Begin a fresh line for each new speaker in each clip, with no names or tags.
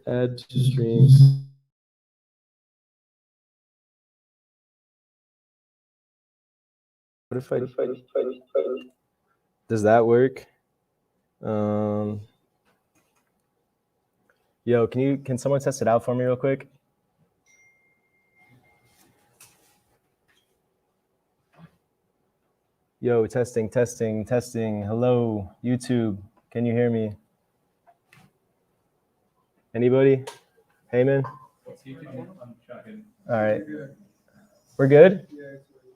Add to strings. What if I does that work? Yo, can someone test it out for me real quick? Yo, testing. Hello, YouTube. Can you hear me? Anybody? Heyman?
What's YouTube channel? I'm checking.
All right. We're good?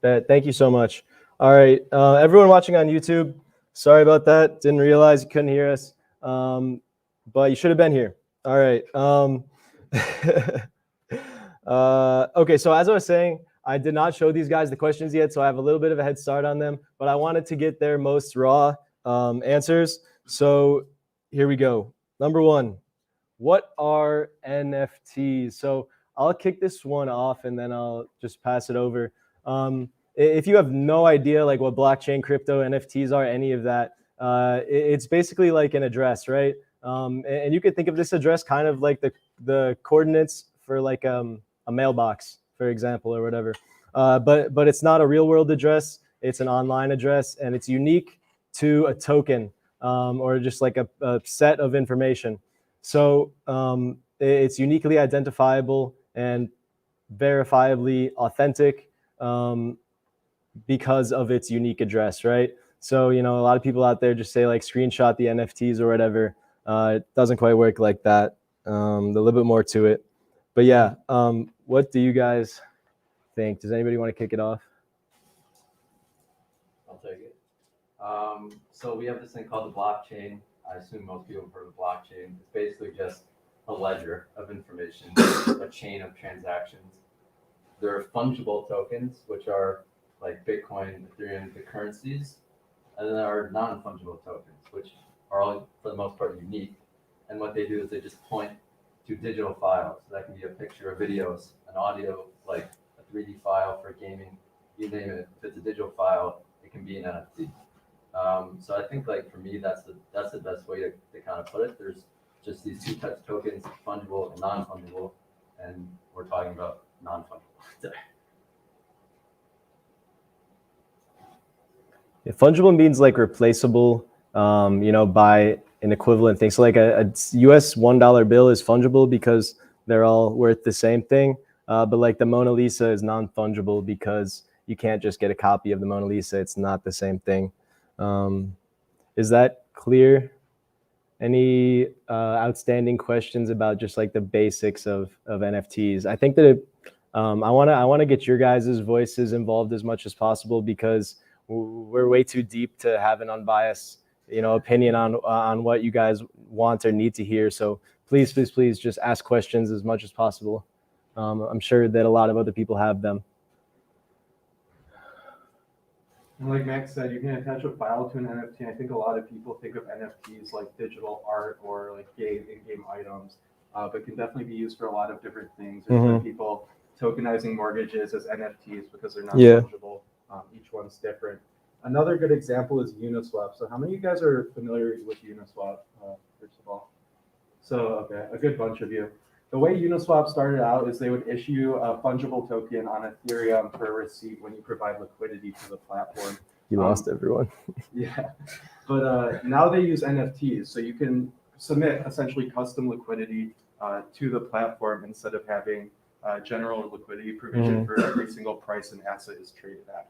Thank you so much. All right. Everyone watching on YouTube, sorry about that. Didn't realize you couldn't hear us. But you should have been here. All right. Okay, so as I was saying, I did not show these guys the questions yet, so I have a little bit of a head start on them, but I wanted to get their most raw answers. So here we go. Number one, what are NFTs? So I'll kick this one off and then I'll just pass it over. If you have no idea like what blockchain, crypto, NFTs are, any of that, it's basically like an address, right? And you could think of this address kind of like the coordinates for like a mailbox, for example, or whatever. But it's not a real world address. It's an online address, and it's unique to a token or just like a set of information. So it's uniquely identifiable and verifiably authentic because of its unique address, right? So, you know, a lot of people out there just say like screenshot the NFTs or whatever. It doesn't quite work like that. There's a little bit more to it. But yeah, what do you guys think? Does anybody want to kick it off?
I'll take it. So we have this thing called the blockchain. I assume most people have heard of blockchain. It's basically just a ledger of information, a chain of transactions. There are fungible tokens, which are like Bitcoin, Ethereum, the currencies, and then there are non-fungible tokens, which are all, for the most part, unique. And what they do is they just point to digital files. So that can be a picture, a videos, an audio, like a 3D file for gaming, you name it. If it's a digital file, it can be an NFT. So I think, like, for me, that's the best way to kind of put it. There's just these two types of tokens, fungible and non-fungible, and we're talking about non-fungible today.
Yeah, fungible means like replaceable, you know, by an equivalent thing. So like a US $1 bill is fungible because they're all worth the same thing. But like the Mona Lisa is non-fungible because you can't just get a copy of the Mona Lisa. It's not the same thing. Is that clear? Any outstanding questions about just like the basics of NFTs? I think that I want to get your guys' voices involved as much as possible because we're way too deep to have an unbiased, you know, opinion on what you guys want or need to hear. So please just ask questions as much as possible. I'm sure that a lot of other people have them.
And like Max said, you can attach a file to an NFT. I think a lot of people think of NFTs like digital art or like in-game items, but can definitely be used for a lot of different things. There's some people tokenizing mortgages as NFTs because they're not fungible. Each one's different. Another good example is Uniswap. So how many of you guys are familiar with Uniswap, first of all? So, okay, a good bunch of you. The way Uniswap started out is they would issue a fungible token on Ethereum for a receipt when you provide liquidity to the platform.
You lost everyone.
Yeah, but now they use NFTs. So you can submit essentially custom liquidity to the platform instead of having general liquidity provision for every single price an asset is traded at.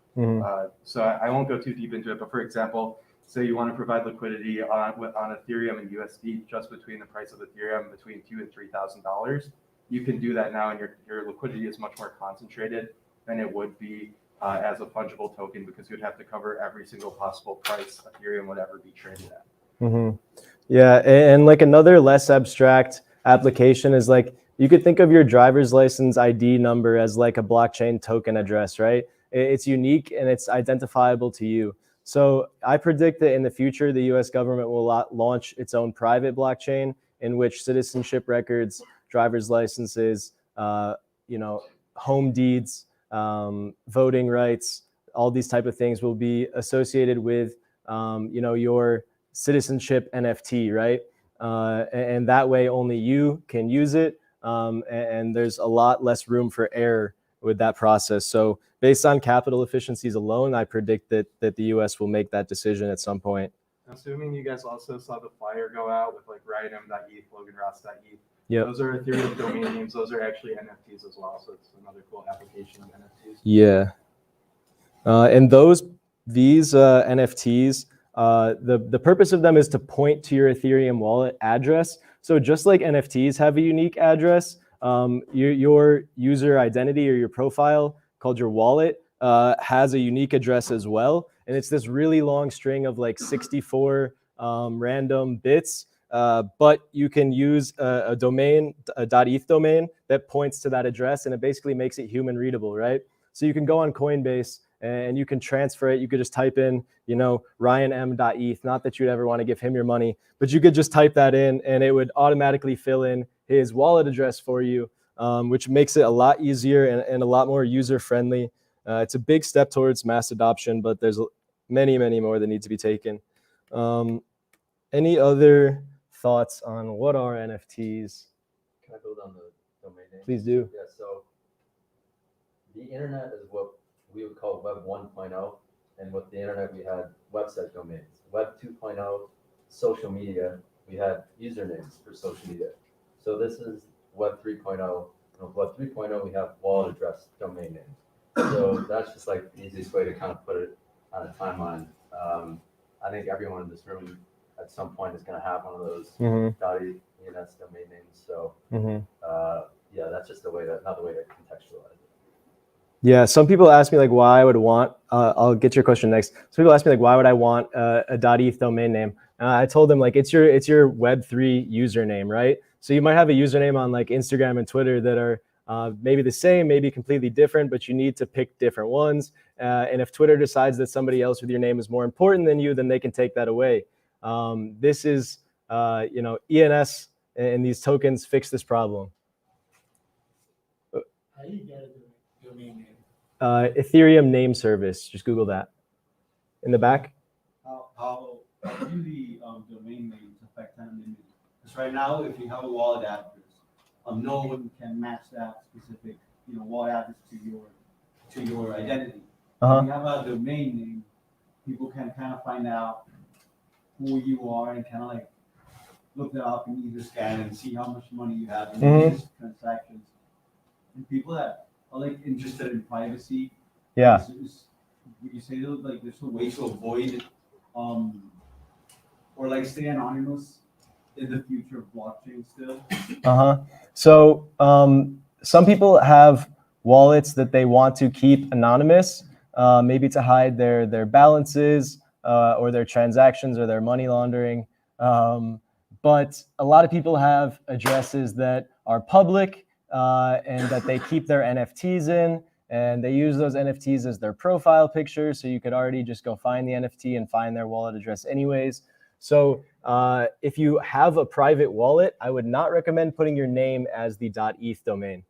So I won't go too deep into it, but for example, say you want to provide liquidity on Ethereum and USD just between the price of Ethereum between $2,000 and $3,000. You can do that now, and your liquidity is much more concentrated than it would be as a fungible token because you'd have to cover every single possible price Ethereum would ever be traded at.
Yeah, and like another less abstract application is like you could think of your driver's license ID number as like a blockchain token address, right? It's unique and it's identifiable to you. So I predict that in the future, the US government will launch its own private blockchain in which citizenship records, driver's licenses, you know, home deeds, voting rights, all these type of things will be associated with, you know, your citizenship NFT, right? and that way only you can use it, and there's a lot less room for error with that process. So based on capital efficiencies alone, I predict that the US will make that decision at some point.
Assuming you guys also saw the flyer go out with like ryanm.eth, loganross.eth.
Yep.
Those are Ethereum domain names. Those are actually NFTs as well. So it's another cool application of NFTs.
Yeah. And these NFTs, the purpose of them is to point to your Ethereum wallet address. So just like NFTs have a unique address, your user identity or your profile called your wallet has a unique address as well. And it's this really long string of like 64 random bits. But you can use a domain, a .eth domain that points to that address, and it basically makes it human readable, right? So you can go on Coinbase and you can transfer it. You could just type in, ryanm.eth. Not that you'd ever want to give him your money, but you could just type that in and it would automatically fill in his wallet address for you, which makes it a lot easier and a lot more user-friendly. It's a big step towards mass adoption, but there's many, many more that need to be taken. Any other thoughts on what are NFTs?
Can I build on the domain name?
Please do.
Yeah, so the internet is what we would call Web 1.0. And with the internet, we had website domains. Web 2.0, social media, we had usernames for social media. So this is Web 3.0. And Web 3.0, we have wallet address domain names. So that's just like the easiest way to kind of put it on a timeline. I think everyone in this room at some point is going to have one of those .ENS domain names. So yeah, that's just another way to contextualize it.
Yeah, some people ask me like why I would want, I'll get your question next. Some people ask me like why would I want a .eth domain name? I told them like it's your Web3 username, right? So you might have a username on like Instagram and Twitter that are maybe the same, maybe completely different, but you need to pick different ones. And if Twitter decides that somebody else with your name is more important than you, then they can take that away. This is, ENS and these tokens fix this problem.
How do you get a domain name?
Ethereum name service. Just Google that. In the back.
How do the domain names affect anonymity? Because right now, if you have a wallet address, no one can match that specific, wallet address to your identity. If you have a domain name, people can kind of find out who you are and kind of like look that up and either scan and see how much money you have in these transactions. And people that are like interested in privacy.
Yeah.
Would you say like there's a way to avoid or like stay anonymous in the future of blockchain still?
So some people have wallets that they want to keep anonymous, maybe to hide their balances or their transactions or their money laundering. But a lot of people have addresses that are public and that they keep their NFTs in, and they use those NFTs as their profile picture. So you could already just go find the NFT and find their wallet address anyways. So if you have a private wallet, I would not recommend putting your name as the .eth domain.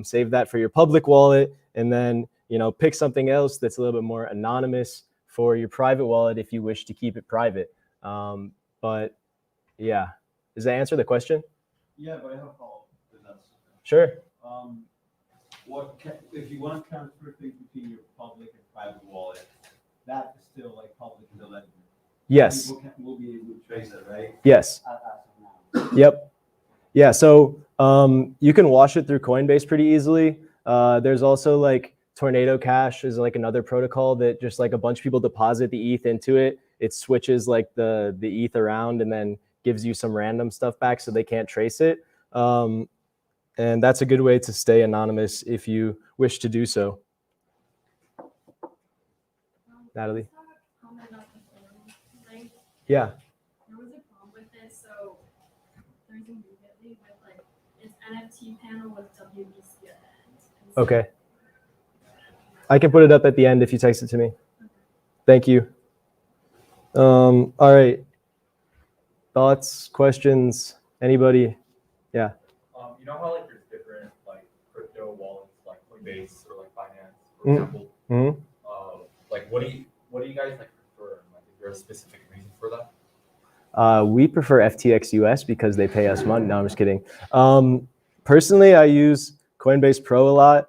Save that for your public wallet, and then pick something else that's a little bit more anonymous for your private wallet if you wish to keep it private. But yeah, does that answer the question?
Yeah, but I have a follow-up with that.
Sure.
If you want to transfer things between your public and private wallet, that is still like public in the ledger.
Yes.
People will be able to trace it, right?
Yes. Yep. Yeah. So you can wash it through Coinbase pretty easily. There's also like Tornado Cash is like another protocol that just like a bunch of people deposit the ETH into it. It switches like the ETH around and then gives you some random stuff back so they can't trace it. And that's a good way to stay anonymous if you wish to do so. Natalie? Yeah.
There was a problem with this, so there's immediately with like its NFT panel with WBC at the end.
Okay. I can put it up at the end if you text it to me. Thank you. All right. Thoughts, questions, anybody? Yeah.
You know how like there's different like crypto wallets like Coinbase or like Binance, for example. Like what do you guys like prefer? Like, is there a specific reason for that?
We prefer FTX US because they pay us money. No, I'm just kidding. Personally, I use Coinbase Pro a lot.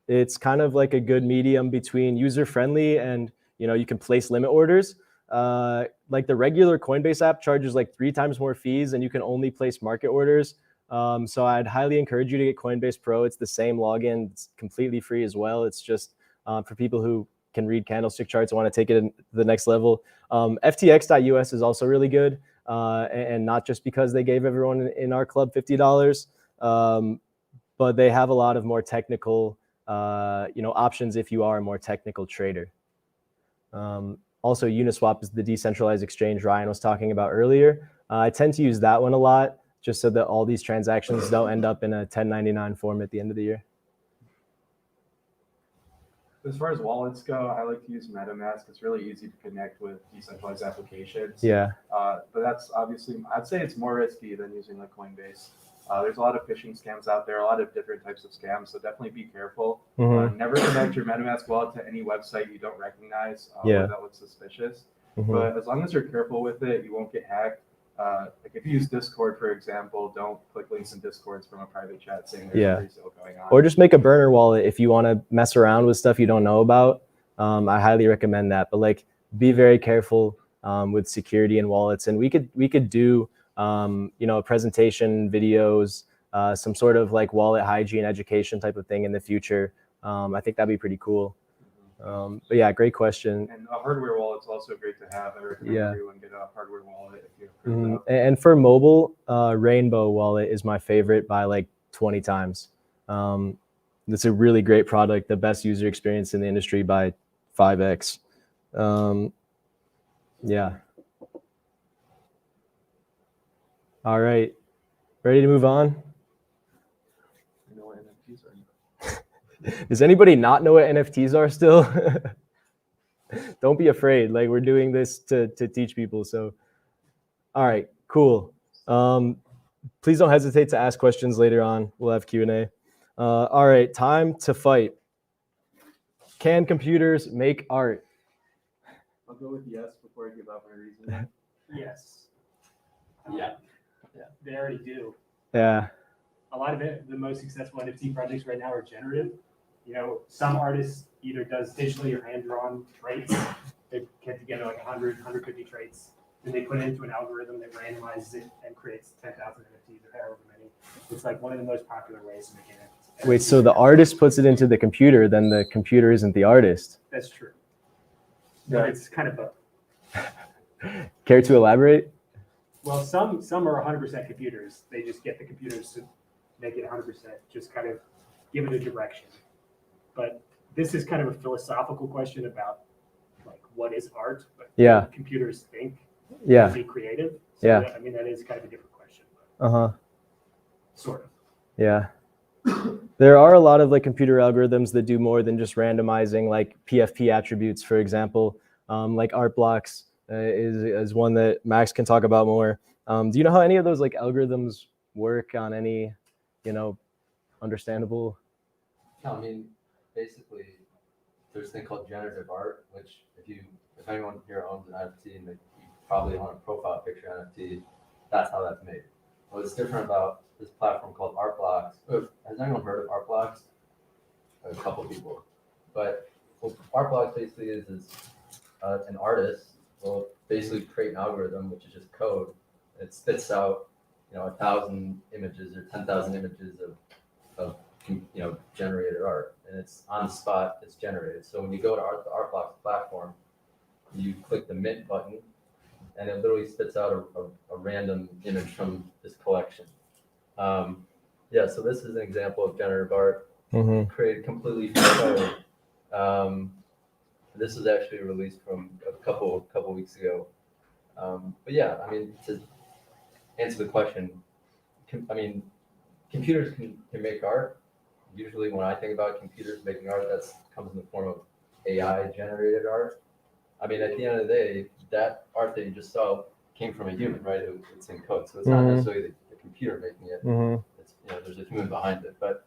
It's kind of like a good medium between user-friendly and, you can place limit orders. Like the regular Coinbase app charges like 3 times more fees, and you can only place market orders. So I'd highly encourage you to get Coinbase Pro. It's the same login. It's completely free as well. It's just for people who can read candlestick charts and want to take it to the next level. FTX.us is also really good, and not just because they gave everyone in our club $50, but they have a lot of more technical options if you are a more technical trader. Also, Uniswap is the decentralized exchange Ryan was talking about earlier. I tend to use that one a lot just so that all these transactions don't end up in a 1099 form at the end of the year.
As far as wallets go, I like to use MetaMask. It's really easy to connect with decentralized applications.
Yeah.
But that's obviously, I'd say it's more risky than using like Coinbase. There's a lot of phishing scams out there, a lot of different types of scams. So definitely be careful. Never connect your MetaMask wallet to any website you don't recognize or that looks suspicious. But as long as you're careful with it, you won't get hacked. Like if you use Discord, for example, don't click links in Discords from a private chat saying there's a free sale going on.
Or just make a burner wallet if you want to mess around with stuff you don't know about. I highly recommend that. But like, be very careful with security and wallets. And we could do presentation videos, some sort of like wallet hygiene education type of thing in the future. I think that'd be pretty cool. But yeah, great question.
And a hardware wallet's also great to have. I recommend everyone get a hardware wallet if you
And for mobile, Rainbow Wallet is my favorite by like 20 times. It's a really great product, the best user experience in the industry by 5x. Yeah. All right, ready to move on?
You know what NFTs are?
Does anybody not know what NFTs are still? Don't be afraid. Like, we're doing this to teach people. So, all right, cool. Please don't hesitate to ask questions later on. We'll have Q&A. All right, time to fight. Can computers make art?
I'll go with yes before I give out my reason.
Yes.
Yeah.
They already do.
Yeah.
A lot of it, the most successful NFT projects right now are generative. Some artists either does digitally or hand-drawn traits. They get together like 100, 150 traits, and they put it into an algorithm that randomizes it and creates 10,000 NFTs or however many. It's like one of the most popular ways to make it.
Wait, so the artist puts it into the computer, then the computer isn't the artist?
That's true. No, it's kind of both.
Care to elaborate?
Well, some are 100% computers. They just get the computers to make it 100%, just kind of give it a direction. But this is kind of a philosophical question about like what is art, but what computers think to be creative. So that is kind of a different question. Sort of.
Yeah. There are a lot of like computer algorithms that do more than just randomizing like PFP attributes, for example. Like art blocks is one that Max can talk about more. Do you know how any of those like algorithms work on any, understandable?
No, I mean, basically, there's a thing called generative art, which if anyone here owns an NFT and you probably own a profile picture NFT, that's how that's made. What's different about this platform called Art Blocks? Has anyone heard of Art Blocks? A couple people. But what Art Blocks basically is an artist will basically create an algorithm, which is just code. It spits out, 1,000 images or 10,000 images of generated art, and it's on the spot. It's generated. So when you go to the Art Blocks platform, you click the mint button, and it literally spits out a random image from this collection. So this is an example of generative art created completely from code. This was actually released from a couple weeks ago. But yeah, I mean, to answer the question, computers can make art. Usually when I think about computers making art, that comes in the form of AI generated art. I mean, at the end of the day, that art that you just saw came from a human, right? It's in code. So it's not necessarily the computer making it. It's, there's a human behind it, but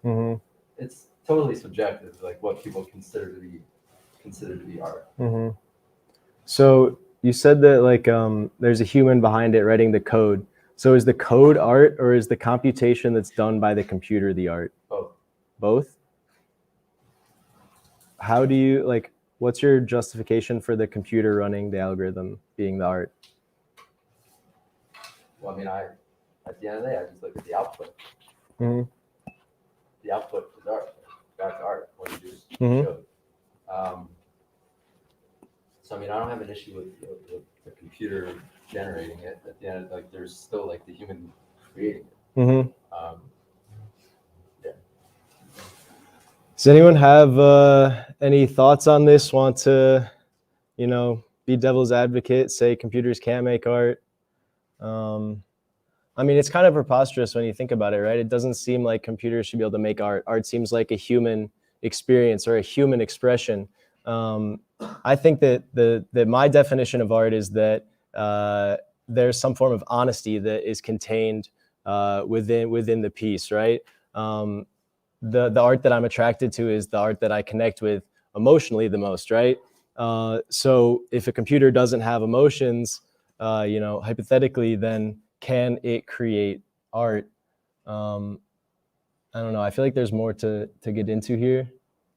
it's totally subjective, like what people consider to be art.
So you said that like there's a human behind it writing the code. So is the code art, or is the computation that's done by the computer the art?
Both.
Both? How do you like? What's your justification for the computer running the algorithm being the art?
Well, I mean, at the end of the day, I just look at the output.
Mhm.
The output is art. That's art. What you just
Mhm.
showed. So I mean, I don't have an issue with the computer generating it. At the end, like there's still like the human creating it.
Mm-hmm.
Yeah.
Does anyone have any thoughts on this? Want to, be devil's advocate? Say computers can't make art. I mean, it's kind of preposterous when you think about it, right? It doesn't seem like computers should be able to make art. Art seems like a human experience or a human expression. I think that my definition of art is that there's some form of honesty that is contained within the piece, right? The art that I'm attracted to is the art that I connect with emotionally the most, right? So if a computer doesn't have emotions, hypothetically, then can it create art? I don't know. I feel like there's more to get into here.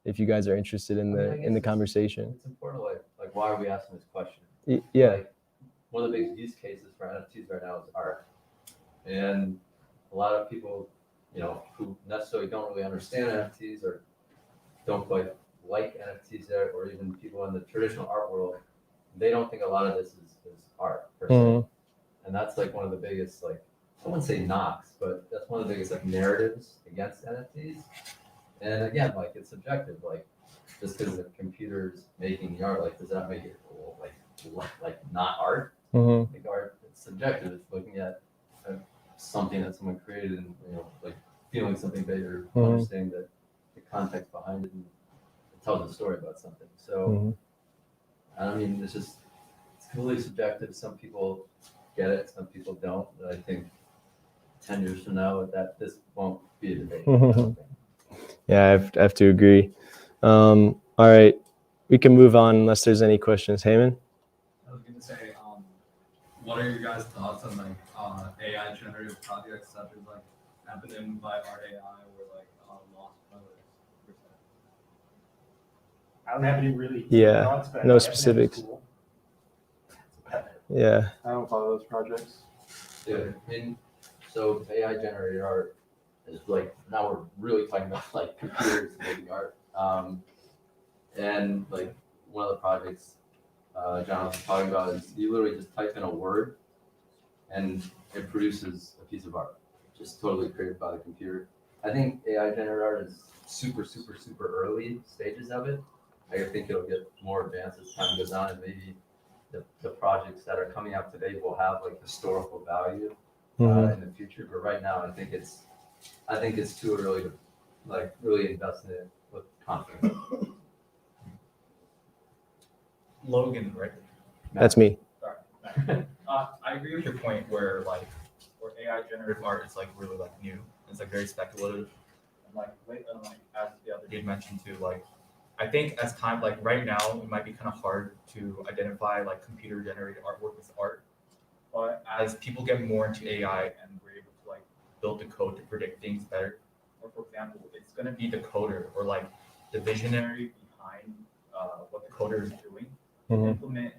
If you guys are interested in
I mean, I
the
guess
in the
it's-
conversation,
It's important, like why are we asking this question?
Yeah.
Like, one of the big use cases for NFTs right now is art, and a lot of people, who necessarily don't really understand NFTs or don't quite like NFTs there, or even people in the traditional art world, they don't think a lot of this is art per se.
Mhm.
And that's like one of the biggest, like, I wouldn't say knocks, but that's one of the biggest like narratives against NFTs. And again, like it's subjective. Like just because the computer's making the art, like does that make it cool? Like not art?
Mhm.
Like art, it's subjective. It's looking at something that someone created and like feeling something bigger,
Mhm.
understanding the context behind it, and it tells a story about something. So
Mhm.
I mean, it's completely subjective. Some people get it, some people don't. But I think 10 years from now, that this won't be a debate. I don't think.
Yeah, I have to agree. All right, we can move on unless there's any questions. Heyman?
I was gonna say, what are your guys' thoughts on like AI generative projects such as like Eminem by Art AI or like Lost Brothers?
I don't have any really
Yeah,
thoughts, but
no
I thought Eminem was
specifics.
cool.
Yeah.
I don't follow those projects.
Yeah, I mean, so AI generated art is like, now we're really talking about like computers making art. And like one of the projects John was talking about is you literally just type in a word and it produces a piece of art, just totally created by the computer. I think AI generated art is super, super, super early stages of it. I think it'll get more advanced as time goes on, and maybe the projects that are coming out today will have like historical value in the future. But right now, I think it's too early to like really invest in it with confidence.
Logan, right?
That's me.
Sorry. I agree with your point where AI generative art is like really like new. It's like very speculative. And like as the other dude mentioned too, like I think as time like right now it might be kind of hard to identify like computer generated artwork as art. But as people get more into AI and we're able to like build the code to predict things better, or for example, it's gonna be the coder or like the visionary behind what the coder is doing to implement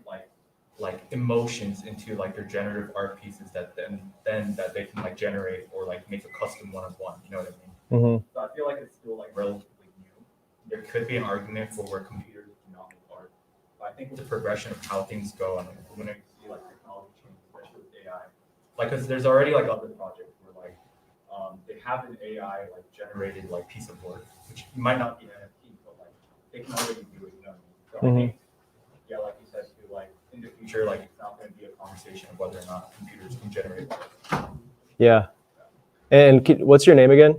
like emotions into like their generative art pieces that then that they can like generate or like make a custom one-of-one. You know what I mean? So I feel like it's still like relatively new. There could be an argument for where computers do not make art, but I think with the progression of how things go and we're gonna see like technology change, especially with AI. Like, cause there's already like other projects where like they have an AI like generated like piece of work, which might not be an NFT, but like they can already do it. You know what I mean? So I think, yeah, like you said too, like in the future, like it's not going to be a conversation of whether or not computers can generate art.
Yeah. And what's your name again?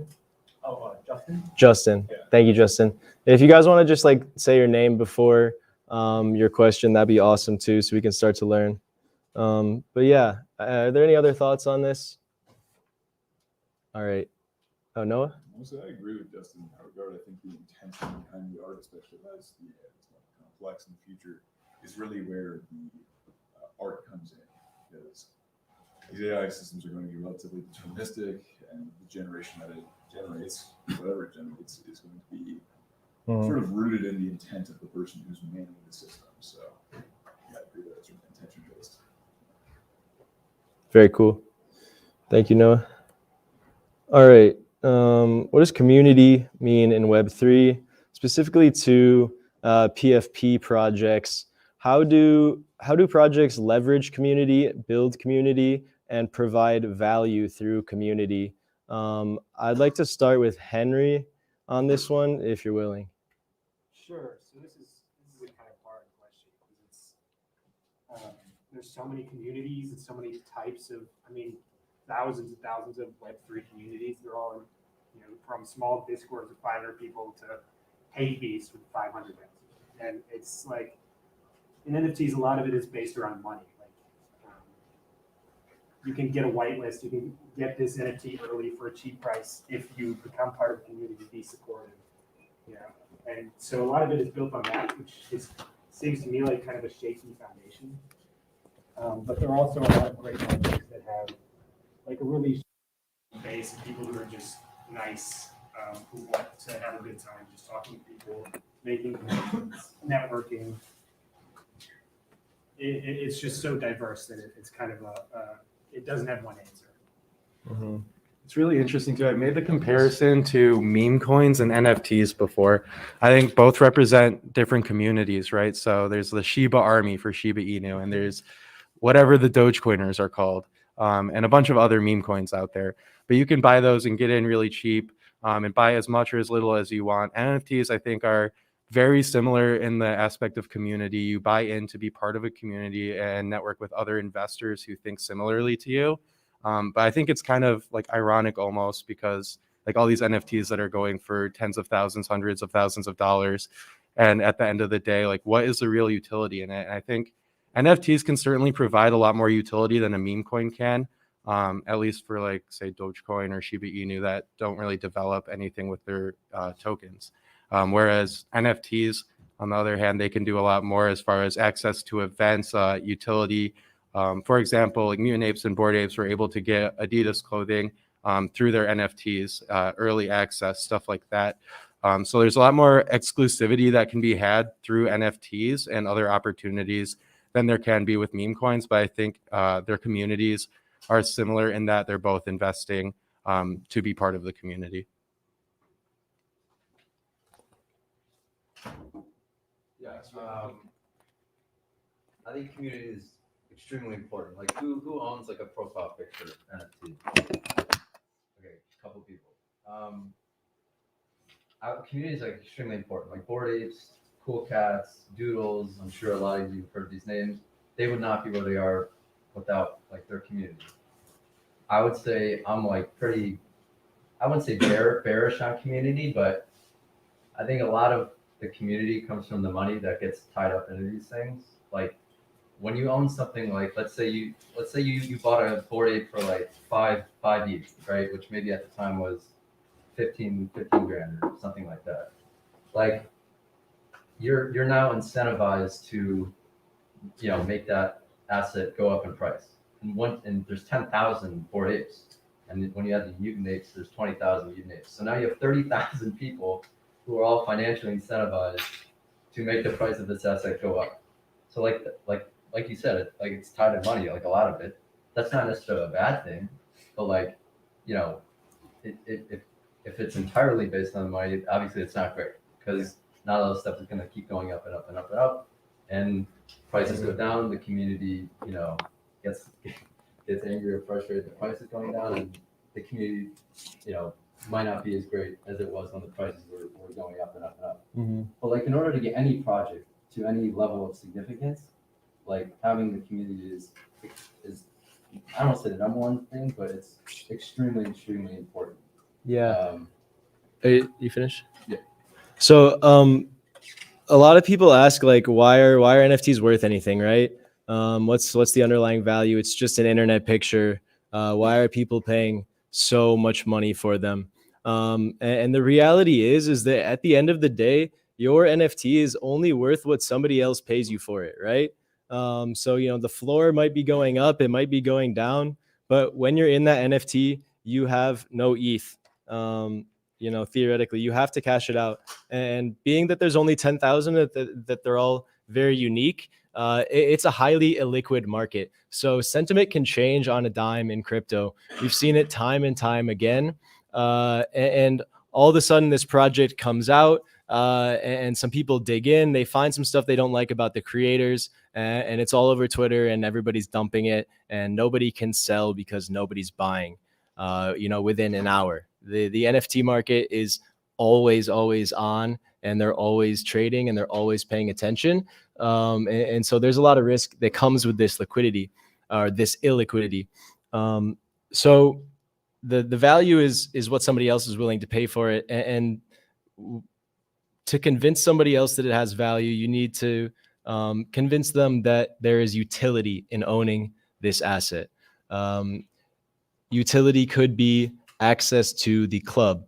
Oh, Justin?
Justin.
Yeah.
Thank you, Justin. If you guys want to just like say your name before your question, that'd be awesome too, so we can start to learn. But yeah, are there any other thoughts on this? All right. Oh, Noah?
Mostly, I agree with Justin in that regard. I think the intention behind the art, especially as it's more complex in the future, is really where the art comes in, because these AI systems are going to be relatively deterministic, and the generation that it generates, whatever it generates, is going to be sort of rooted in the intent of the person who's manning the system. So yeah, I agree that it's intention based.
Very cool. Thank you, Noah. All right. What does community mean in Web3, specifically to PFP projects? How do projects leverage community, build community, and provide value through community? I'd like to start with Henry on this one, if you're willing.
Sure. So this is a kind of hard question because it's there's so many communities and so many types of, I mean, thousands and thousands of Web3 communities. They're all, you know, from small Discords of 500 people to hate beasts with 500 members. And it's like, in NFTs, a lot of it is based around money. Like, you can get a whitelist, you can get this NFT early for a cheap price if you become part of the community, be supportive. You know? And so a lot of it is built on that, which seems to me like kind of a shaky foundation. But there are also a lot of great projects that have like a really base of people who are just nice, who want to have a good time, just talking to people, making connections, networking. It's just so diverse that it's kind of it doesn't have one answer.
It's really interesting too. I made the comparison to meme coins and NFTs before. I think both represent different communities, right? So there's the Shiba Army for Shiba Inu, and there's whatever the Dogecoiners are called, and a bunch of other meme coins out there. But you can buy those and get in really cheap, and buy as much or as little as you want. NFTs, I think, are very similar in the aspect of community. You buy in to be part of a community and network with other investors who think similarly to you. But I think it's kind of like ironic almost, because like all these NFTs that are going for tens of thousands, hundreds of thousands of dollars. And at the end of the day, like, what is the real utility in it? And I think NFTs can certainly provide a lot more utility than a meme coin can, at least for like, say, Dogecoin or Shiba Inu that don't really develop anything with their tokens. Whereas NFTs, on the other hand, they can do a lot more as far as access to events, utility. For example, like Mutant Apes and Bored Apes were able to get Adidas clothing through their NFTs, early access, stuff like that. So there's a lot more exclusivity that can be had through NFTs and other opportunities than there can be with meme coins. But I think their communities are similar in that they're both investing to be part of the community.
Yeah, I think community is extremely important. Like, who owns like a profile picture NFT? Okay, a couple people. Community is like extremely important. Like Bored Apes, Cool Cats, Doodles. I'm sure a lot of you have heard these names. They would not be where they are without like their community. I would say I'm like pretty. I wouldn't say bearish on community, but I think a lot of the community comes from the money that gets tied up into these things. Like when you own something, like let's say you bought a Bored Ape for like five ETH, right? Which maybe at the time was 15 grand or something like that. Like you're now incentivized to, you know, make that asset go up in price. And there's 10,000 Bored Apes. And when you add the Mutant Apes, there's 20,000 Mutant Apes. So now you have 30,000 people who are all financially incentivized to make the price of this asset go up. So like you said, it's tied to money, like a lot of it. That's not necessarily a bad thing, but like, you know, if it's entirely based on money, obviously it's not great, because now those stuff is going to keep going up and up and up and up, and prices go down. The community, you know, gets angry or frustrated. The price is going down, and the community, you know, might not be as great as it was when the prices were going up and up and up.
Mm-hmm.
But like in order to get any project to any level of significance, like having the community is I don't want to say the number one thing, but it's extremely important.
Yeah. You finished?
Yeah.
So a lot of people ask, like, why are NFTs worth anything, right? What's the underlying value? It's just an internet picture. Why are people paying so much money for them? And the reality is that at the end of the day, your NFT is only worth what somebody else pays you for it, right? So, the floor might be going up, it might be going down, but when you're in that NFT, you have no ETH. Theoretically, you have to cash it out. And being that there's only 10,000, that they're all very unique, it's a highly illiquid market. So sentiment can change on a dime in crypto. We've seen it time and time again. And all of a sudden, this project comes out, and some people dig in. They find some stuff they don't like about the creators, and it's all over Twitter, and everybody's dumping it, and nobody can sell because nobody's buying. Within an hour, the NFT market is always on, and they're always trading, and they're always paying attention. And so there's a lot of risk that comes with this liquidity, or this illiquidity. So the value is what somebody else is willing to pay for it, and to convince somebody else that it has value, you need to convince them that there is utility in owning this asset. Utility could be access to the club,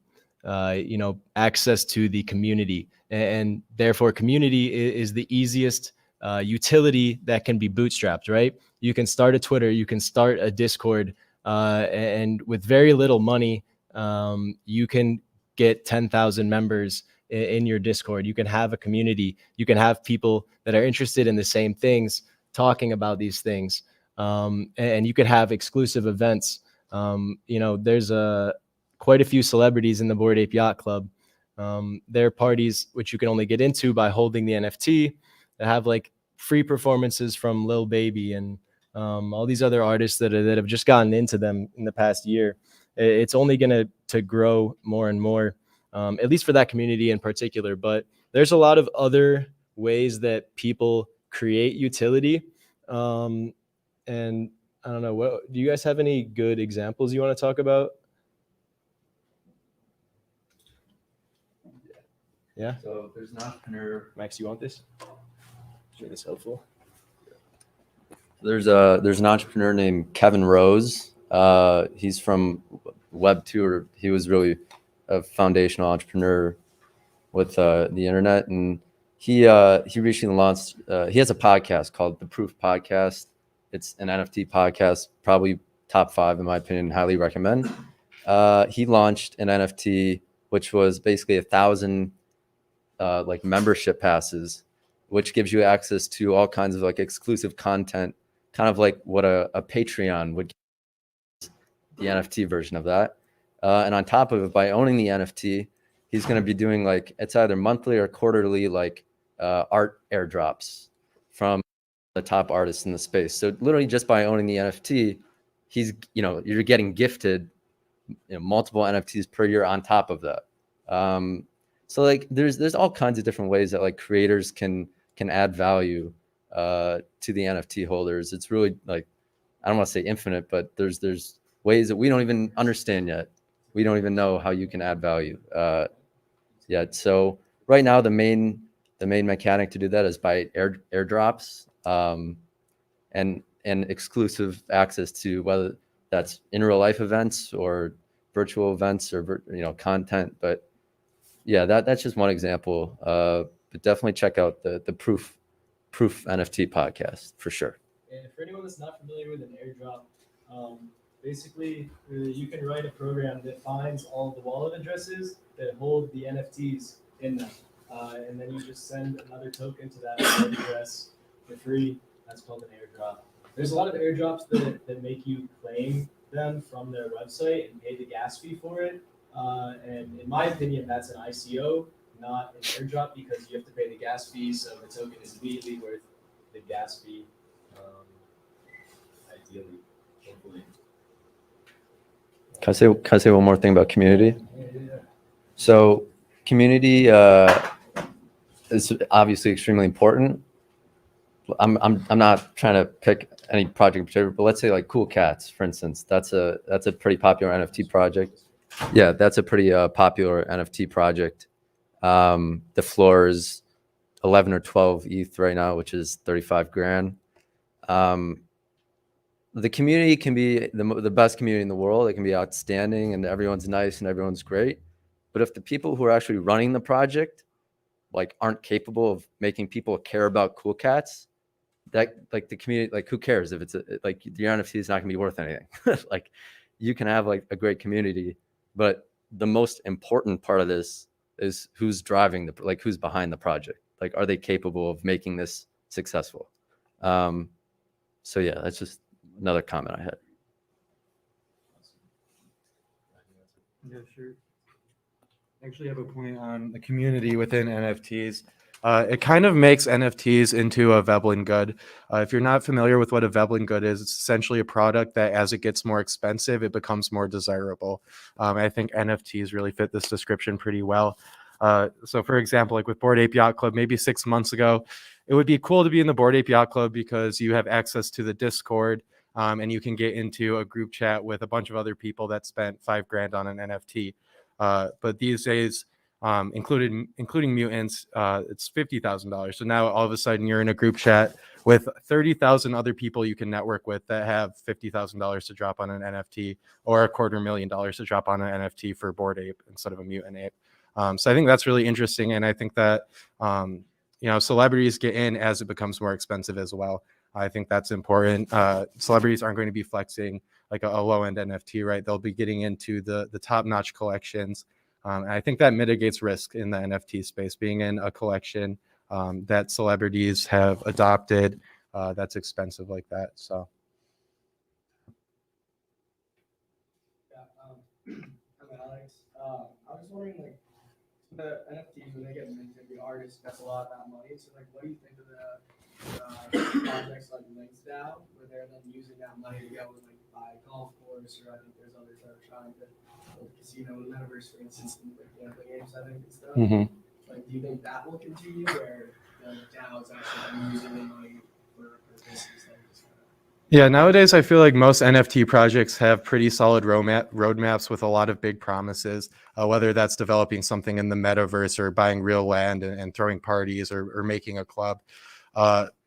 access to the community, and therefore community is the easiest utility that can be bootstrapped, right? You can start a Twitter, you can start a Discord, and with very little money, you can get 10,000 members in your Discord. You can have a community. You can have people that are interested in the same things talking about these things, and you could have exclusive events. There's quite a few celebrities in the Bored Ape Yacht Club. There are parties which you can only get into by holding the NFT that have like free performances from Lil Baby and all these other artists that have just gotten into them in the past year. It's only going to grow more and more, at least for that community in particular. But there's a lot of other ways that people create utility. And I don't know, do you guys have any good examples you want to talk about? Yeah.
So there's an entrepreneur.
Max, you want this? Is this helpful?
There's an entrepreneur named Kevin Rose. He's from Web2, or he was really a foundational entrepreneur with the internet, and he recently launched. He has a podcast called The Proof Podcast. It's an NFT podcast, probably top 5 in my opinion. Highly recommend. He launched an NFT which was basically 1,000 like membership passes, which gives you access to all kinds of like exclusive content, kind of like what a Patreon would give, the NFT version of that. And on top of it, by owning the NFT, he's going to be doing like, it's either monthly or quarterly, like art airdrops from the top artists in the space. So literally just by owning the NFT, you're getting gifted multiple NFTs per year on top of that. So like there's all kinds of different ways that like creators can add value to the NFT holders. It's really like, I don't want to say infinite, but there's ways that we don't even understand yet. We don't even know how you can add value yet. So right now, the main mechanic to do that is by airdrops and exclusive access to whether that's in real life events or virtual events or content. But yeah, that's just one example. But definitely check out the Proof NFT podcast for sure.
And for anyone that's not familiar with an airdrop, basically you can write a program that finds all the wallet addresses that hold the NFTs in them. And then you just send another token to that wallet address for free. That's called an airdrop. There's a lot of airdrops that make you claim them from their website and pay the gas fee for it. And in my opinion, that's an ICO, not an airdrop, because you have to pay the gas fee, so the token is immediately worth the gas fee, ideally, hopefully.
Can I say one more thing about community?
Yeah.
So community is obviously extremely important. I'm not trying to pick any project in particular, but let's say like Cool Cats, for instance. That's a pretty popular NFT project. Yeah, that's a pretty popular NFT project. The floor is 11 or 12 ETH right now, which is 35 grand. The community can be the best community in the world. It can be outstanding and everyone's nice and everyone's great. But if the people who are actually running the project like aren't capable of making people care about Cool Cats,
that like the community, like who cares if it's like your NFT is not gonna be worth anything. Like you can have like a great community, but the most important part of this is who's driving the, like who's behind the project. Like, are they capable of making this successful? So yeah, that's just another comment I had.
Yeah, sure. I actually have a point on the community within NFTs. It kind of makes NFTs into a Veblen good. If you're not familiar with what a Veblen good is, it's essentially a product that as it gets more expensive, it becomes more desirable. I think NFTs really fit this description pretty well. So for example, like with Bored Ape Yacht Club, maybe 6 months ago, it would be cool to be in the Bored Ape Yacht Club because you have access to the Discord, and you can get into a group chat with a bunch of other people that spent $5,000 on an NFT. But these days, including mutants, it's $50,000. So now all of a sudden you're in a group chat with 30,000 other people you can network with that have $50,000 to drop on an NFT, or $250,000 to drop on an NFT for Bored Ape instead of a mutant ape. So I think that's really interesting, and I think that celebrities get in as it becomes more expensive as well. I think that's important. Celebrities aren't going to be flexing like a low-end NFT, right? They'll be getting into the top-notch collections. And I think that mitigates risk in the NFT space, being in a collection that celebrities have adopted that's expensive like that. So.
Yeah, I'm Alex. I was wondering, like, the NFTs, when they get minted, the artist gets a lot of that money. So, like, what do you think of the projects like mdao, where they're then using that money to go and like buy a golf course, or I think there's others that are trying to build a casino in the metaverse, for instance, and like gambling games, I think, and stuff. Like, do you think that will continue, where the DAO is actually using the money for purposes that just kind of...
Yeah, nowadays I feel like most NFT projects have pretty solid roadmaps with a lot of big promises, whether that's developing something in the metaverse or buying real land and throwing parties or making a club.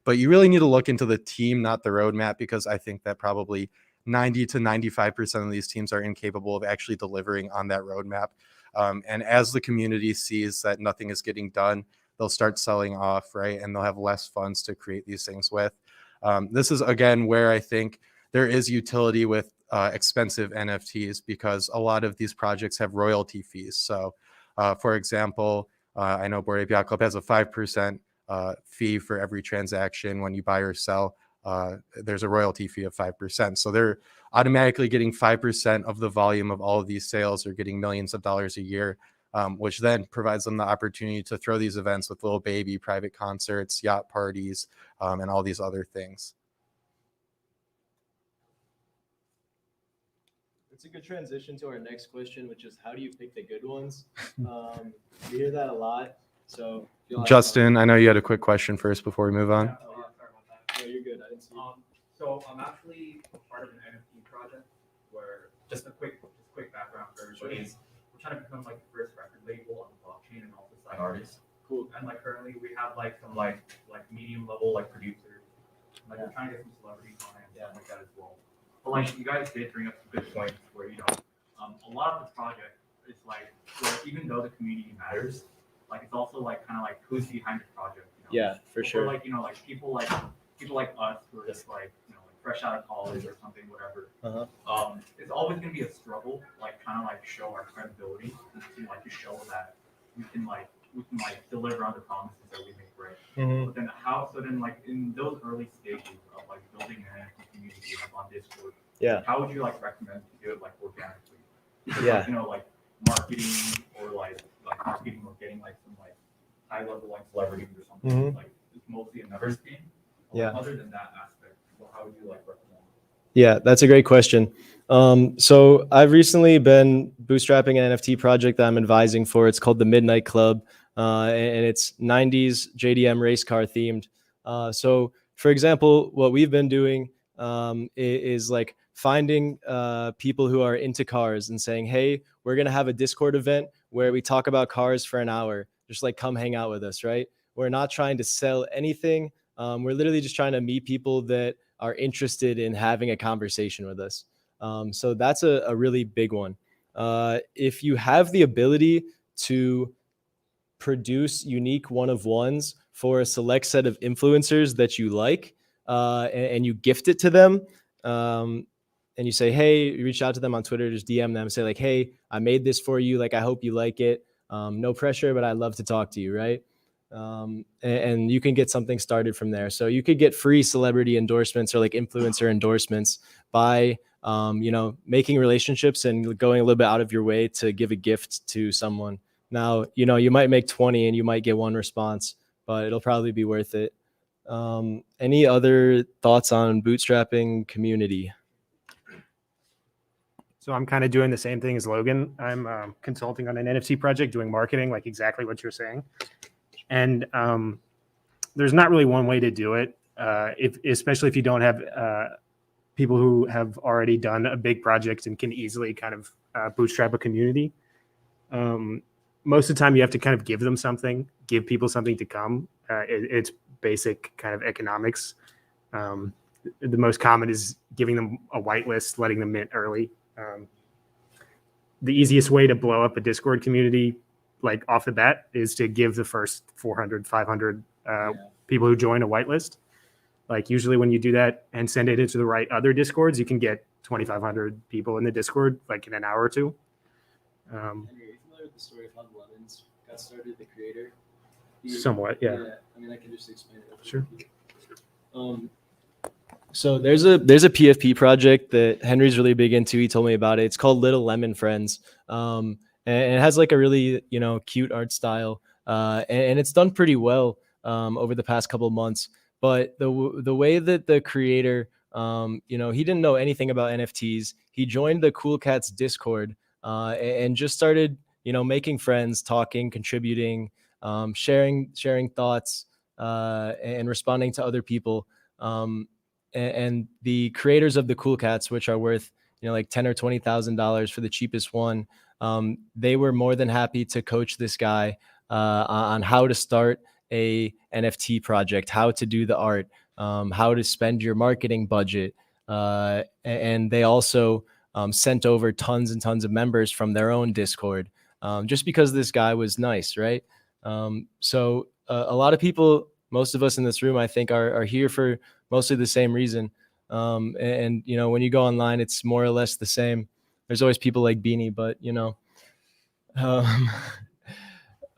But you really need to look into the team, not the roadmap, because I think that probably 90 to 95% of these teams are incapable of actually delivering on that roadmap. And as the community sees that nothing is getting done, they'll start selling off, right? And they'll have less funds to create these things with. This is, again, where I think there is utility with expensive NFTs, because a lot of these projects have royalty fees. So, for example, I know Bored Ape Yacht Club has a 5% fee for every transaction. When you buy or sell, there's a royalty fee of 5%. So they're automatically getting 5% of the volume of all of these sales. They're getting millions of dollars a year, which then provides them the opportunity to throw these events with Lil Baby, private concerts, yacht parties, and all these other things.
It's a good transition to our next question, which is how do you pick the good ones? We hear that a lot. So
Justin, I know you had a quick question first before we move on.
Yeah, sorry about that.
No, you're good. I didn't see.
So I'm actually part of an NFT project where just a quick background for everybody is we're trying to become like the first record label on the blockchain and also sign artists. Cool. And like currently we have like some like medium level like producers. Like we're trying to get some celebrities on it and stuff like that as well. But like you guys did bring up some good points where a lot of the project is like even though the community matters, like it's also like kind of like who's behind the project.
Yeah, for sure.
Or like like people like us who are just like like fresh out of college or something, whatever. It's always gonna be a struggle, like kind of like show our credibility and to show that we can deliver on the promises that we make, right? But then like in those early stages of like building an NFT community like on Discord, how would you like recommend to do it like organically?
Yeah.
Like marketing or like marketing or getting like some like high level like celebrities or something like it's mostly a numbers game. Other than that aspect, well, how would you like recommend?
Yeah, that's a great question. So I've recently been bootstrapping an NFT project that I'm advising for. It's called the Midnight Club, and it's 90s JDM race car themed. So for example, what we've been doing is like finding people who are into cars and saying, hey, we're going to have a Discord event where we talk about cars for an hour. Just like come hang out with us, right? We're not trying to sell anything. We're literally just trying to meet people that are interested in having a conversation with us. So that's a really big one. If you have the ability to produce unique one-of-ones for a select set of influencers that you like, and you gift it to them. And you say, hey, you reach out to them on Twitter, just DM them, say like, hey, I made this for you. Like, I hope you like it. No pressure, but I'd love to talk to you, right? And you can get something started from there. So you could get free celebrity endorsements or like influencer endorsements by, making relationships and going a little bit out of your way to give a gift to someone. Now, you might make 20 and you might get one response, but it'll probably be worth it. Any other thoughts on bootstrapping community?
So I'm kind of doing the same thing as Logan. I'm consulting on an NFT project, doing marketing, like exactly what you're saying. And there's not really one way to do it, especially if you don't have people who have already done a big project and can easily kind of bootstrap a community. Most of the time, you have to kind of give them something, give people something to come. It's basic kind of economics. The most common is giving them a whitelist, letting them mint early. The easiest way to blow up a Discord community, like off the bat, is to give the first 400, 500 people who join a whitelist. Like usually when you do that and send it into the right other Discords, you can get 2,500 people in the Discord like in an hour or two.
Henry, are you familiar with the story of how the Lemons got started, the creator?
Somewhat, yeah.
I mean, I can just explain it.
Sure.
So there's a PFP project that Henry's really big into. He told me about it. It's called Little Lemon Friends. And it has like a really, cute art style. And it's done pretty well over the past couple of months. But the way that the creator, he didn't know anything about NFTs. He joined the Cool Cats Discord and just started, making friends, talking, contributing, sharing thoughts, and responding to other people. And the creators of the Cool Cats, which are worth, like $10,000 or $20,000 for the cheapest one, they were more than happy to coach this guy on how to start a NFT project, how to do the art, how to spend your marketing budget. And they also sent over tons and tons of members from their own Discord, just because this guy was nice, right? So a lot of people, most of us in this room, I think, are here for mostly the same reason. And when you go online, it's more or less the same. There's always people like Beanie, but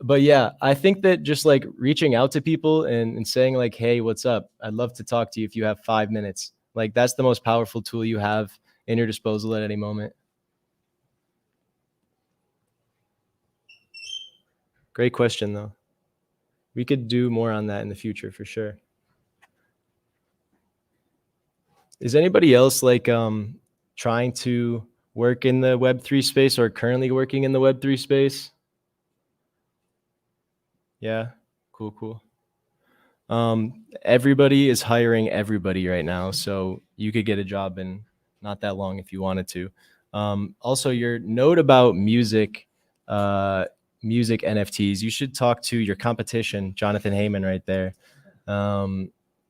but yeah, I think that just like reaching out to people and saying like, hey, what's up? I'd love to talk to you if you have 5 minutes. Like that's the most powerful tool you have in your disposal at any moment. Great question though. We could do more on that in the future for sure. Is anybody else like trying to work in the Web3 space or currently working in the Web3 space? Yeah, cool. Everybody is hiring everybody right now, so you could get a job in not that long if you wanted to. Also, your note about music NFTs, you should talk to your competition, Jonathan Heyman, right there.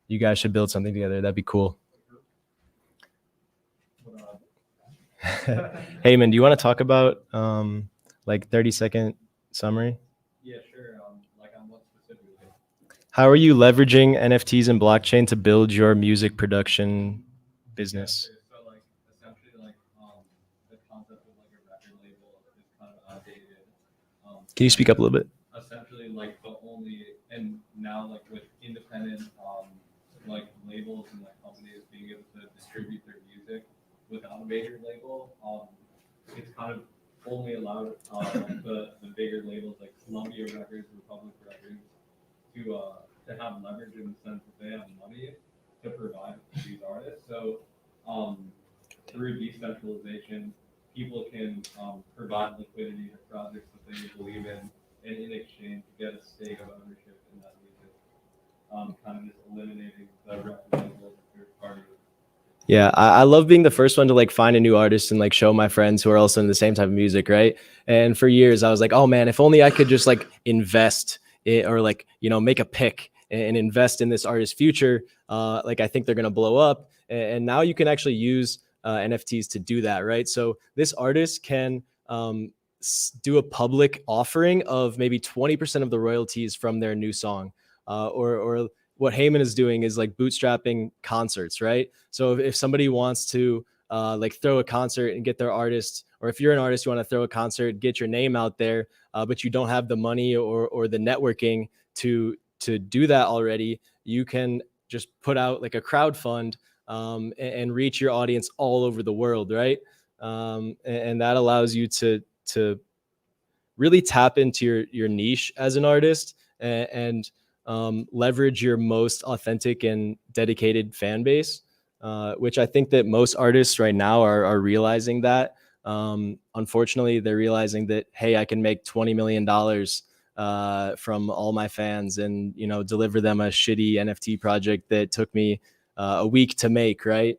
You guys should build something together. That'd be cool. Heyman, do you want to talk about like 30-second summary?
Yeah, sure. Like on what specifically?
How are you leveraging NFTs and blockchain to build your music production business?
Yeah, so like essentially like the concept of like a record label is kind of outdated.
Can you speak up a little bit?
Essentially like the only, and now like with independent like labels and like companies being able to distribute their music without a major label, it's kind of only allowed the bigger labels like Columbia Records, Republic Records to have leverage in the sense that they have money to provide to these artists. So through decentralization, people can provide liquidity to projects that they believe in, and in exchange get a stake of ownership in that music. Kind of just eliminating the record label as a third party.
Yeah, I love being the first one to like find a new artist and like show my friends who are also in the same type of music, right? And for years I was like, oh man, if only I could just like invest it or like, make a pick and invest in this artist's future. Like I think they're gonna blow up. And now you can actually use NFTs to do that, right? So this artist can do a public offering of maybe 20% of the royalties from their new song. or what Heyman is doing is like bootstrapping concerts, right? So if somebody wants to like throw a concert and get their artist, or if you're an artist, you want to throw a concert, get your name out there, but you don't have the money or the networking to do that already, you can just put out like a crowd fund and reach your audience all over the world, right? And that allows you to really tap into your niche as an artist and leverage your most authentic and dedicated fan base, which I think that most artists right now are realizing that. Unfortunately, they're realizing that, hey, I can make $20 million from all my fans and, you know, deliver them a shitty NFT project that took me a week to make, right?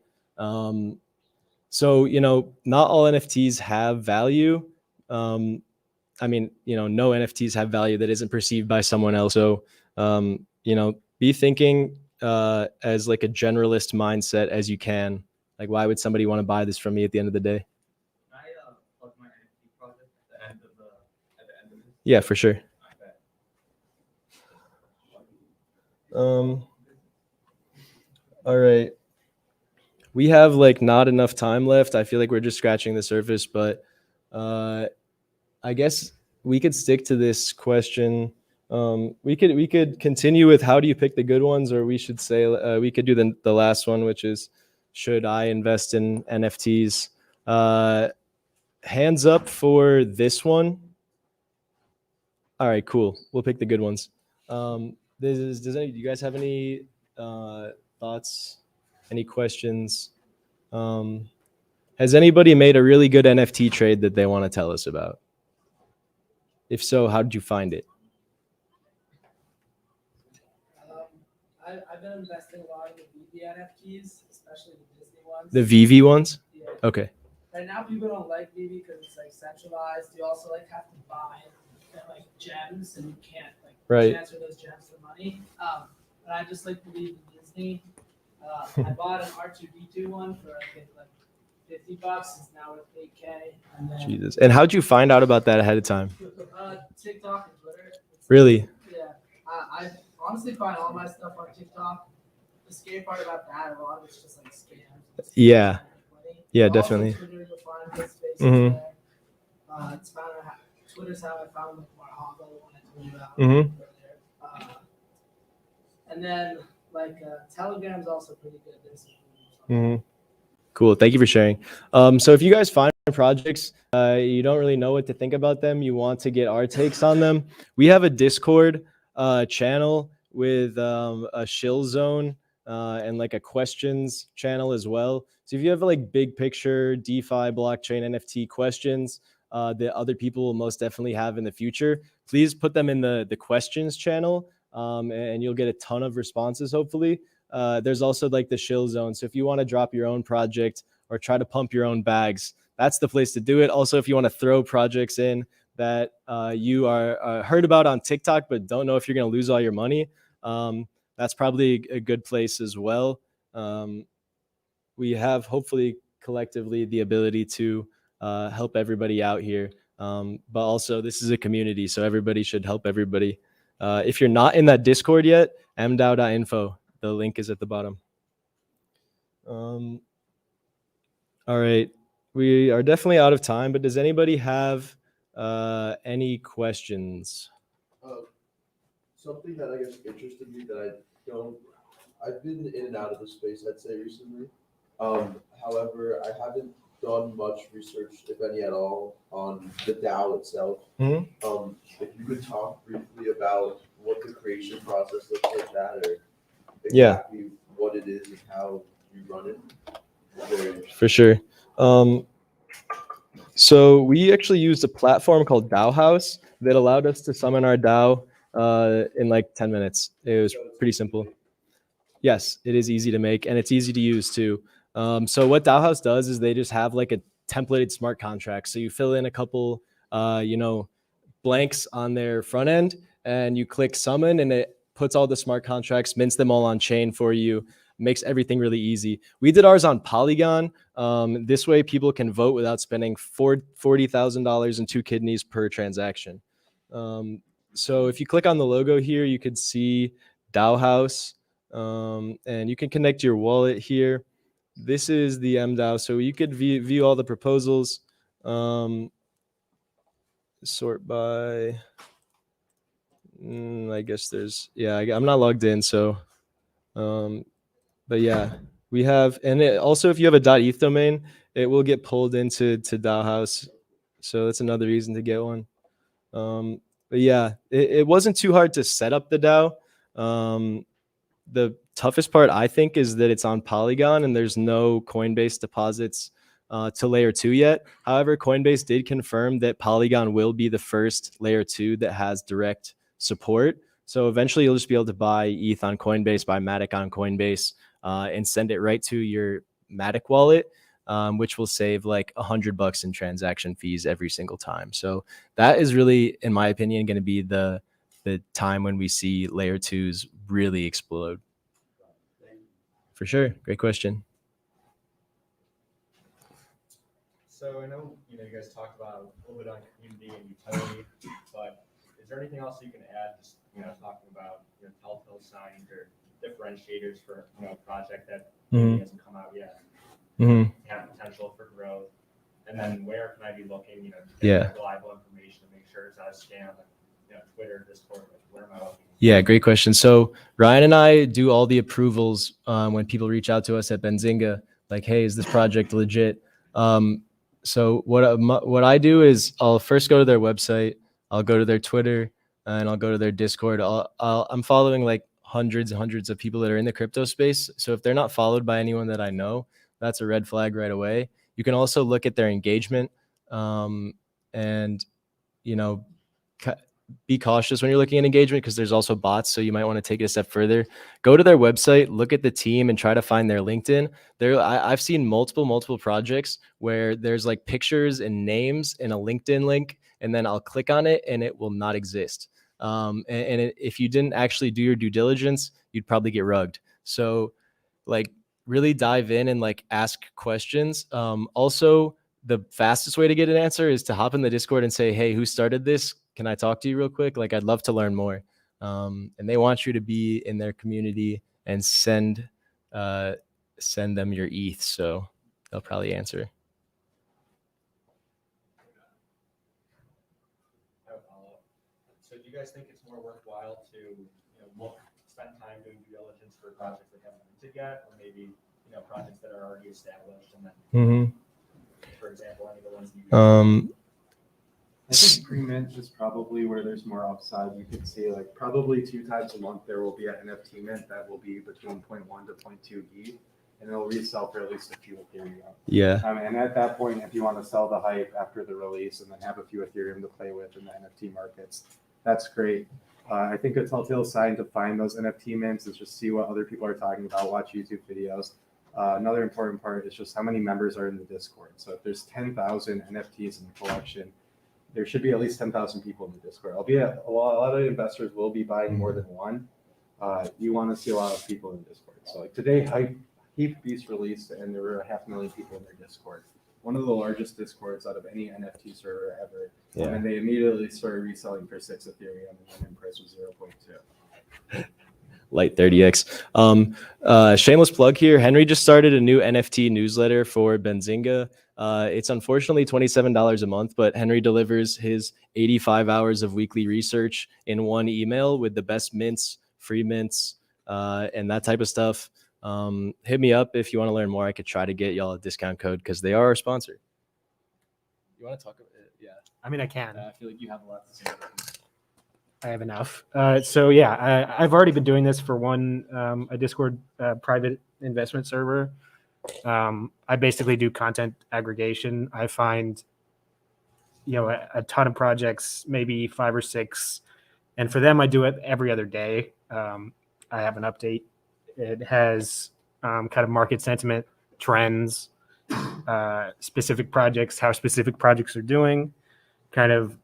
So, you know, not all NFTs have value. I mean, you know, no NFTs have value that isn't perceived by someone else. So, you know, be thinking as like a generalist mindset as you can. Like, why would somebody want to buy this from me at the end of the day?
Can I plug my NFT project at the end of this?
Yeah, for sure. All right. We have like not enough time left. I feel like we're just scratching the surface, but I guess we could stick to this question. We could continue with how do you pick the good ones, or we should say we could do the last one, which is should I invest in NFTs? Hands up for this one. All right, cool. We'll pick the good ones. Do you guys have any thoughts? Any questions? Has anybody made a really good NFT trade that they want to tell us about? If so, how did you find it?
I've been investing a lot in the VV NFTs, especially the Disney ones.
The VV ones?
Yeah.
Okay.
Right now, people don't like VV because it's like centralized. You also like have to buy like gems, and you can't like transfer those gems for money. But I just like believe in Disney. I bought an R2D2 one for I think like $50. It's now worth $8K. And then,
Jesus. And how'd you find out about that ahead of time?
TikTok and Twitter.
Really?
Yeah. I honestly find all my stuff on TikTok. The scary part about that, a lot of it's just like scams.
Yeah. Yeah,
Also,
definitely.
Twitter, you'll find good spaces
Mhm.
there. Twitter's how I found like Marhaba, the one I told you about.
Mhm.
And then like Telegram's also pretty good.
Mhm. Cool. Thank you for sharing. So if you guys find projects, you don't really know what to think about them, you want to get our takes on them, we have a Discord channel with a shill zone and like a questions channel as well. So if you have like big picture DeFi blockchain NFT questions that other people will most definitely have in the future, please put them in the questions channel and you'll get a ton of responses, hopefully. There's also like the shill zone. So if you want to drop your own project or try to pump your own bags, that's the place to do it. Also, if you want to throw projects in that you are heard about on TikTok, but don't know if you're going to lose all your money, that's probably a good place as well. We have hopefully collectively the ability to help everybody out here. But also this is a community, so everybody should help everybody. If you're not in that Discord yet, mdao.info. The link is at the bottom. All right. We are definitely out of time, but does anybody have any questions?
Something that I guess interested me that I've been in and out of the space, I'd say recently. However, I haven't done much research, if any at all, on the DAO itself.
Mm-hmm.
If you could talk briefly about what the creation process looks like that, or exactly what it is and how you run it.
For sure. So we actually used a platform called DAO House that allowed us to summon our DAO in like 10 minutes. It was pretty simple. Yes, it is easy to make and it's easy to use too. So what DAO House does is they just have like a templated smart contract. So you fill in a couple, blanks on their front end and you click summon and it puts all the smart contracts, mints them all on chain for you, makes everything really easy. We did ours on Polygon. This way people can vote without spending $40,000 and 2 kidneys per transaction. So if you click on the logo here, you could see DAO House, and you can connect your wallet here. This is the mdao, so you could view all the proposals. Sort by. I guess there's I'm not logged in, so but yeah, we have, and also if you have a .eth domain, it will get pulled into DAO House, so that's another reason to get one. But yeah, it wasn't too hard to set up the DAO. The toughest part, I think, is that it's on Polygon and there's no Coinbase deposits to layer 2 yet. However, Coinbase did confirm that Polygon will be the first layer 2 that has direct support. So eventually you'll just be able to buy ETH on Coinbase, buy Matic on Coinbase, and send it right to your Matic wallet, which will save like $100 in transaction fees every single time. So that is really, in my opinion, going to be the time when we see layer 2s really explode. For sure. Great question.
So I know, you guys talked about a little bit on community and utility, but is there anything else you can add, just, talking about, telltale signs or differentiators for, a project that maybe hasn't come out yet, have potential for growth? And then where can I be looking, to get reliable information to make sure it's not a scam, like, Twitter, Discord, like, where am I looking?
Yeah, great question. So Ryan and I do all the approvals when people reach out to us at Benzinga, like, hey, is this project legit? So what I do is I'll first go to their website, I'll go to their Twitter, and I'll go to their Discord. I'm following like hundreds and hundreds of people that are in the crypto space. So if they're not followed by anyone that I know, that's a red flag right away. You can also look at their engagement, and be cautious when you're looking at engagement because there's also bots. So you might want to take it a step further. Go to their website, look at the team, and try to find their LinkedIn. I've seen multiple projects where there's like pictures and names in a LinkedIn link, and then I'll click on it and it will not exist. If you didn't actually do your due diligence, you'd probably get rugged. So like really dive in and like ask questions. Also, the fastest way to get an answer is to hop in the Discord and say, hey, who started this? Can I talk to you real quick? Like, I'd love to learn more. And they want you to be in their community and send them your ETH. So they'll probably answer.
So do you guys think it's more worthwhile to, spend time doing due diligence for projects that haven't minted yet, or maybe, projects that are already established and then, for example, any of the ones you
I think pre-mint is probably where there's more upside. You could see like probably 2 times a month there will be an NFT mint that will be between 0.1 to 0.2 ETH, and it'll resell for at least a few Ethereum.
Yeah.
And at that point, if you want to sell the hype after the release and then have a few Ethereum to play with in the NFT markets, that's great. I think a telltale sign to find those NFT mints is just see what other people are talking about, watch YouTube videos. Another important part is just how many members are in the Discord. So if there's 10,000 NFTs in the collection, there should be at least 10,000 people in the Discord. Albeit a lot of investors will be buying more than one. You want to see a lot of people in the Discord. So like today, Heap Beast released and there were 500,000 people in their Discord. One of the largest Discords out of any NFT server ever.
Yeah.
And they immediately started reselling for 6 Ethereum and the price was 0.2.
Light 30x. Shameless plug here. Henry just started a new NFT newsletter for Benzinga. It's unfortunately $27 a month, but Henry delivers his 85 hours of weekly research in one email with the best mints, free mints, and that type of stuff. Hit me up if you want to learn more. I could try to get y'all a discount code because they are our sponsor. You want to talk about it? Yeah.
I mean, I can.
I feel like you have a lot to say.
I have enough. So yeah, I've already been doing this for a Discord private investment server. I basically do content aggregation. I find, a ton of projects, maybe 5 or 6, and for them, I do it every other day. I have an update. It has kind of market sentiment, trends, specific projects, how specific projects are doing, kind of.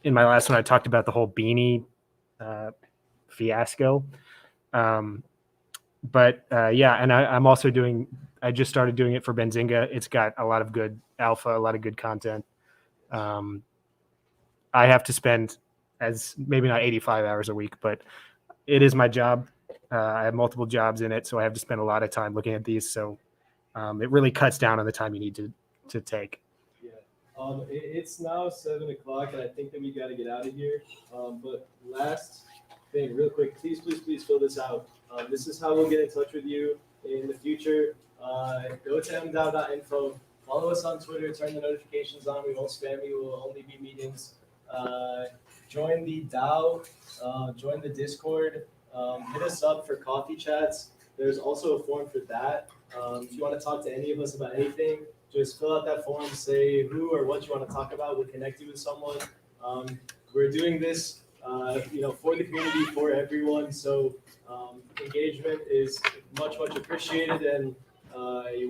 In my last one, I talked about the whole beanie fiasco. But and I'm also I just started doing it for Benzinga. It's got a lot of good alpha, a lot of good content. I have to spend maybe not 85 hours a week, but it is my job. I have multiple jobs in it, so I have to spend a lot of time looking at these. So it really cuts down on the time you need to take.
Yeah. It's now 7 o'clock, and I think that we got to get out of here. But last thing, real quick, please fill this out. This is how we'll get in touch with you in the future. Go to mdao.info. Follow us on Twitter. Turn the notifications on. We won't spam you. We'll only be meetings. Join the DAO. Join the Discord. Hit us up for coffee chats. There's also a form for that. If you want to talk to any of us about anything, just fill out that form. Say who or what you want to talk about. We'll connect you with someone. We're doing this, for the community, for everyone. So engagement is much appreciated, and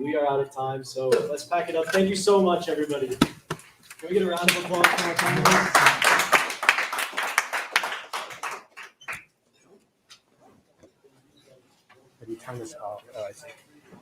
we are out of time. So let's pack it up. Thank you so much, everybody. Can we get a round of applause for our panelists?